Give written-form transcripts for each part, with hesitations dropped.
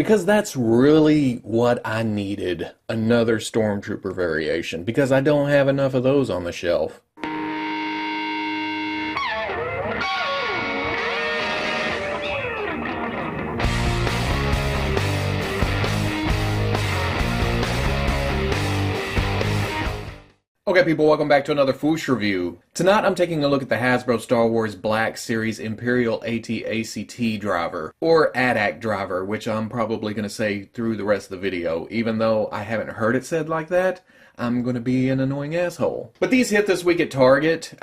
Because that's really what I needed, another Stormtrooper variation, because I don't have enough of those on the shelf. Okay people, welcome back to another Fwoosh review. Tonight I'm taking a look at the Hasbro Star Wars Black Series Imperial AT-ACT driver, or AT-ACT driver, which I'm probably going to say through the rest of the video. Even though I haven't heard it said like that, I'm going to be an annoying asshole. But these hit this week at Target,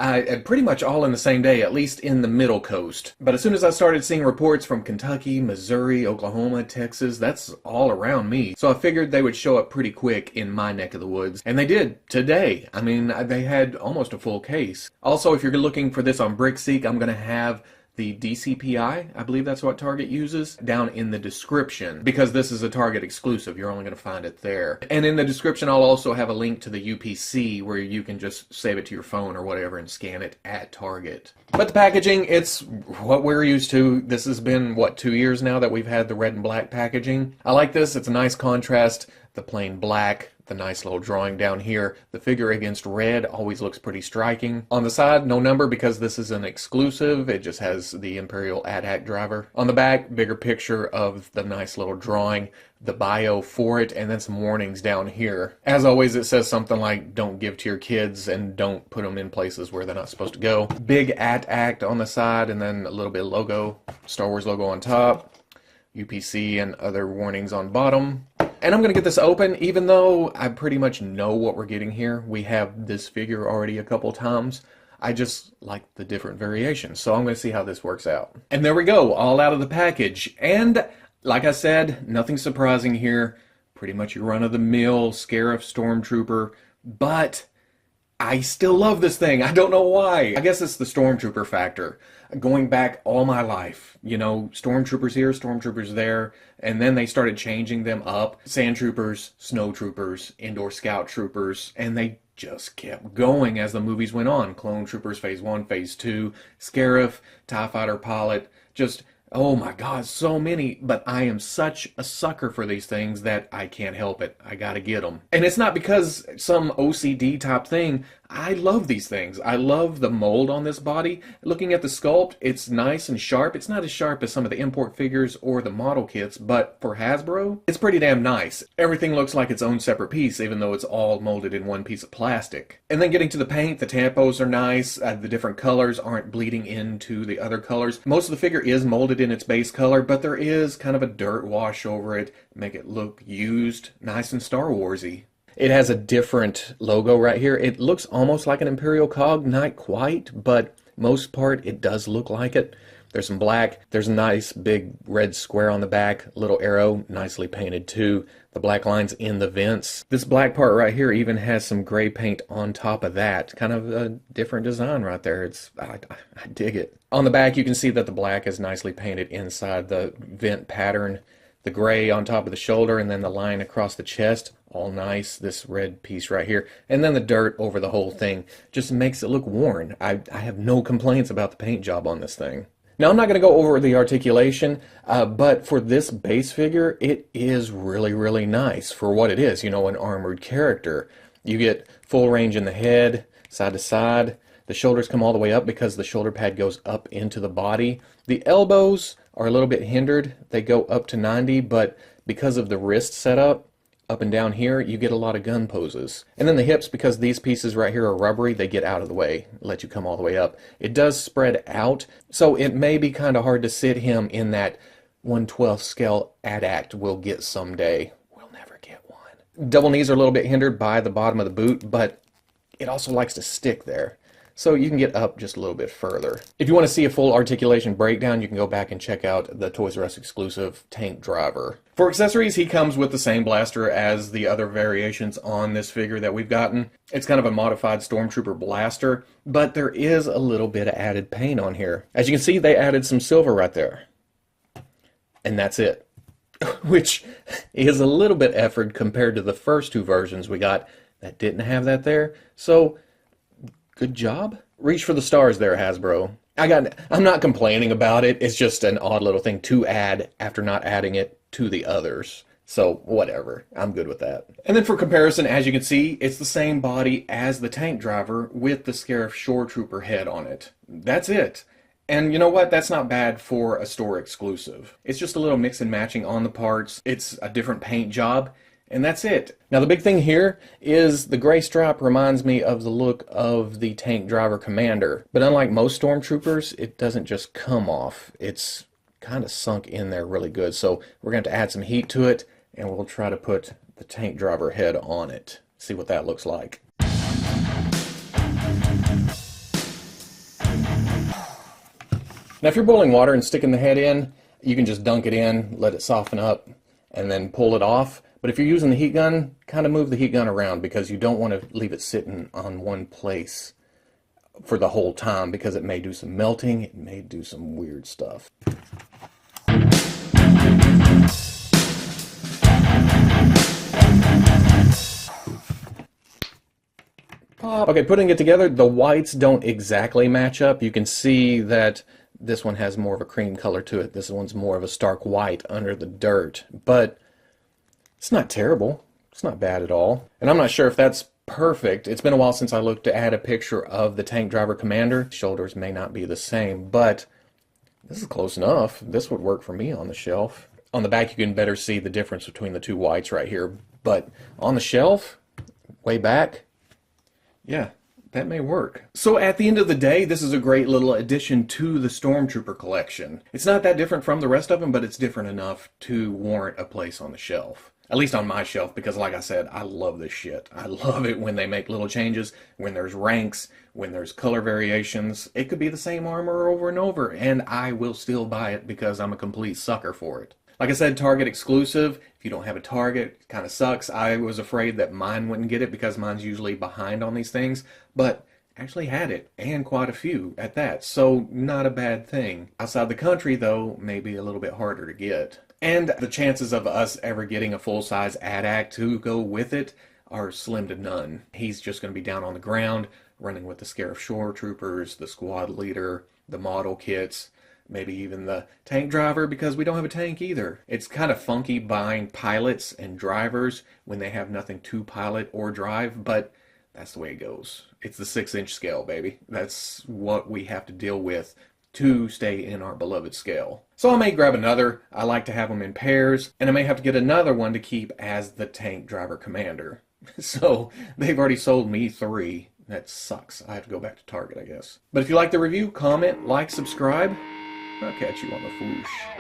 pretty much all in the same day, at least in the Middle Coast. But as soon as I started seeing reports from Kentucky, Missouri, Oklahoma, Texas, that's all around me. So I figured they would show up pretty quick in my neck of the woods. And they did, today. I mean, they had almost a full case. Also, if you're looking for this on BrickSeek, I'm going to have the DPCI, I believe that's what Target uses, down in the description, because this is a Target exclusive. You're only going to find it there. And in the description, I'll also have a link to the UPC where you can just save it to your phone or whatever and scan it at Target. But the packaging, it's what we're used to. This has been, what, 2 years now that we've had the red and black packaging. I like this. It's a nice contrast. The plain black, the nice little drawing down here. The figure against red always looks pretty striking. On the side, no number because this is an exclusive. It just has the Imperial AT-ACT driver. On the back, bigger picture of the nice little drawing, the bio for it, and then some warnings down here. As always, it says something like, don't give to your kids and don't put them in places where they're not supposed to go. Big AT-ACT on the side, and then a little bit of logo, Star Wars logo on top, UPC and other warnings on bottom. And I'm going to get this open, even though I pretty much know what we're getting here. We have this figure already a couple times. I just like the different variations, so I'm going to see how this works out. And there we go, all out of the package. And like I said, nothing surprising here. Pretty much your run-of-the-mill Scarif Stormtrooper, but I still love this thing. I don't know why. I guess it's the Stormtrooper factor. Going back all my life, you know, Stormtroopers here, Stormtroopers there, and then they started changing them up. Sand Troopers, Snow Troopers, Indoor Scout Troopers, and they just kept going as the movies went on. Clone Troopers Phase 1, Phase 2, Scarif, TIE Fighter Pilot, just, oh my god, so many. But I am such a sucker for these things that I can't help it. I gotta get them. And it's not because some OCD type thing. I love these things. I love the mold on this body. Looking at the sculpt, it's nice and sharp. It's not as sharp as some of the import figures or the model kits, but for Hasbro, it's pretty damn nice. Everything looks like its own separate piece, even though it's all molded in one piece of plastic. And then getting to the paint, the tampos are nice. The different colors aren't bleeding into the other colors. Most of the figure is molded in its base color, but there is kind of a dirt wash over it, make it look used, nice and Star Warsy. It has a different logo right here. It looks almost like an Imperial cog, not quite, but most part it does look like it. There's some black, there's a nice big red square on the back, little arrow, nicely painted too. The black lines in the vents. This black part right here even has some gray paint on top of that. Kind of a different design right there. I dig it. On the back you can see that the black is nicely painted inside the vent pattern. The gray on top of the shoulder and then the line across the chest, all nice. This red piece right here. And then the dirt over the whole thing just makes it look worn. I have no complaints about the paint job on this thing. Now I'm not going to go over the articulation, but for this base figure, it is really, really nice for what it is, you know, an armored character. You get full range in the head, side to side. The shoulders come all the way up because the shoulder pad goes up into the body. The elbows are a little bit hindered. They go up to 90, but because of the wrist setup, up and down here, you get a lot of gun poses. And then the hips, because these pieces right here are rubbery, they get out of the way, let you come all the way up. It does spread out, so it may be kind of hard to sit him in that 1/12 scale AT-ACT we'll get someday. We'll never get one. Double knees are a little bit hindered by the bottom of the boot, but it also likes to stick there. So you can get up just a little bit further. If you want to see a full articulation breakdown, you can go back and check out the Toys R Us exclusive tank driver. For accessories, he comes with the same blaster as the other variations on this figure that we've gotten. It's kind of a modified Stormtrooper blaster, but there is a little bit of added paint on here. As you can see, they added some silver right there. And that's it. Which is a little bit effort compared to the first two versions we got that didn't have that there. So good job. Reach for the stars there, Hasbro. I'm not complaining about it. It's just an odd little thing to add after not adding it to the others. So whatever, I'm good with that. And then for comparison, as you can see, it's the same body as the tank driver with the Scarif Shore Trooper head on it. That's it. And you know what? That's not bad for a store exclusive. It's just a little mix and matching on the parts. It's a different paint job, and that's it. Now the big thing here is the gray stripe reminds me of the look of the Tank Driver Commander. But unlike most Stormtroopers, it doesn't just come off. It's kind of sunk in there really good. So we're going to have to add some heat to it, and we'll try to put the Tank Driver head on it. See what that looks like. Now if you're boiling water and sticking the head in, you can just dunk it in, let it soften up, and then pull it off. But if you're using the heat gun, kind of move the heat gun around because you don't want to leave it sitting on one place for the whole time because it may do some melting, it may do some weird stuff. Okay, putting it together, the whites don't exactly match up. You can see that this one has more of a cream color to it. This one's more of a stark white under the dirt. But it's not terrible. It's not bad at all. And I'm not sure if that's perfect. It's been a while since I looked to add a picture of the Tank Driver Commander. Shoulders may not be the same, but this is close enough. This would work for me on the shelf. On the back, you can better see the difference between the two whites right here. But on the shelf, way back, yeah, that may work. So at the end of the day, this is a great little addition to the Stormtrooper collection. It's not that different from the rest of them, but it's different enough to warrant a place on the shelf. At least on my shelf, because like I said, I love this shit. I love it when they make little changes, when there's ranks, when there's color variations. It could be the same armor over and over, and I will still buy it because I'm a complete sucker for it. Like I said, Target exclusive. If you don't have a Target, it kind of sucks. I was afraid that mine wouldn't get it because mine's usually behind on these things, but actually had it, and quite a few at that, so not a bad thing. Outside the country, though, maybe a little bit harder to get. And the chances of us ever getting a full-size AT-AC to go with it are slim to none. He's just going to be down on the ground, running with the Scarif Shore Troopers, the squad leader, the model kits, maybe even the tank driver, because we don't have a tank either. It's kind of funky buying pilots and drivers when they have nothing to pilot or drive, but that's the way it goes. It's the 6-inch scale, baby. That's what we have to deal with to stay in our beloved scale. So I may grab another. I like to have them in pairs, and I may have to get another one to keep as the Tank Driver Commander. So they've already sold me 3. That sucks. I have to go back to Target, I guess. But if you like the review, comment, like, subscribe. I'll catch you on the Fwoosh.